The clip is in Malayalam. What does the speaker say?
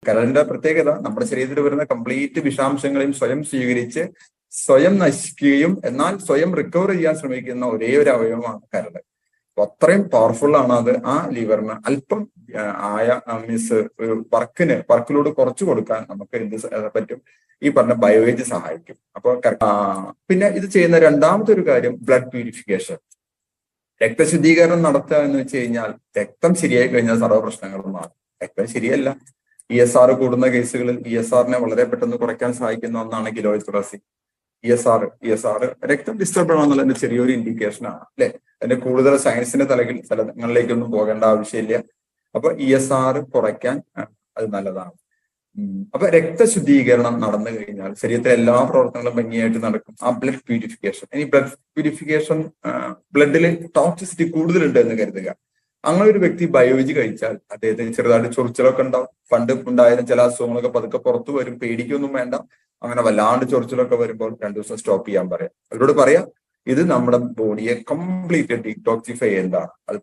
കരളിന്റെ പ്രത്യേകത നമ്മുടെ ശരീരത്തിൽ വരുന്ന കംപ്ലീറ്റ് വിഷാംശങ്ങളെയും സ്വയം സ്വീകരിച്ച് സ്വയം നശിക്കുകയും എന്നാൽ സ്വയം റിക്കവർ ചെയ്യാൻ ശ്രമിക്കുന്ന ഒരേ ഒരു അവയവമാണ് കരള്. അത്രയും പവർഫുൾ ആണ് അത്. ആ ലിവറിന് അല്പം വർക്കിലോട് കുറച്ചു കൊടുക്കാൻ നമുക്ക് എന്ത് പറ്റും? ഈ പറഞ്ഞ ബയോവേജ് സഹായിക്കും. അപ്പൊ പിന്നെ ഇത് ചെയ്യുന്ന രണ്ടാമത്തെ ഒരു കാര്യം ബ്ലഡ് പ്യൂരിഫിക്കേഷൻ, രക്തശുദ്ധീകരണം നടത്തുക എന്ന് വെച്ച് കഴിഞ്ഞാൽ രക്തം ശരിയായി കഴിഞ്ഞാൽ സർവ്വ പ്രശ്നങ്ങളും മാറും. രക്തം ശരിയല്ല, ESR കൂടുന്ന കേസുകളിൽ ESRനെ വളരെ പെട്ടെന്ന് കുറയ്ക്കാൻ സഹായിക്കുന്ന ഒന്നാണ് ഗിലോയ് തുളസി. ESR രക്തം ഡിസ്റ്റർബ് ആണെന്നുള്ളതിന്റെ ചെറിയൊരു ഇൻഡിക്കേഷൻ ആണ് അല്ലെ. അതിന്റെ കൂടുതൽ സയൻസിന്റെ തലങ്ങളിലേക്കൊന്നും പോകേണ്ട ആവശ്യമില്ല. അപ്പൊ ESR കുറയ്ക്കാൻ അത് നല്ലതാണ്. അപ്പൊ രക്തശുദ്ധീകരണം നടന്നു കഴിഞ്ഞാൽ ശരീരത്തിലെ എല്ലാ പ്രവർത്തനങ്ങളും ഭംഗിയായിട്ട് നടക്കും. ആ ബ്ലഡ് പ്യൂരിഫിക്കേഷൻ, ഇനി ബ്ലഡ് പ്യൂരിഫിക്കേഷൻ ബ്ലഡിൽ ടോക്സിസിറ്റി കൂടുതലുണ്ട് എന്ന് കരുതുക. അങ്ങനെ ഒരു വ്യക്തി ബയോവേജ് കഴിച്ചാൽ അദ്ദേഹത്തിന് ചെറുതായിട്ട് ചൊറിച്ചിലൊക്കെ ഉണ്ടാവും. പണ്ട് ഉണ്ടായിരുന്ന ചില അസുഖങ്ങളൊക്കെ പതുക്കെ പുറത്തു വരും. പേടിക്കൊന്നും വേണ്ട. അങ്ങനെ വല്ലാണ്ട് ചൊറിച്ചിലൊക്കെ വരുമ്പോൾ 2 ദിവസം സ്റ്റോപ്പ് ചെയ്യാൻ പറയാം. അവരോട് പറയാം ഇത് നമ്മുടെ ബോഡിയെ കംപ്ലീറ്റ് ഡീടോക്സിഫൈ ചെയ്യേണ്ടതാണ്. അത്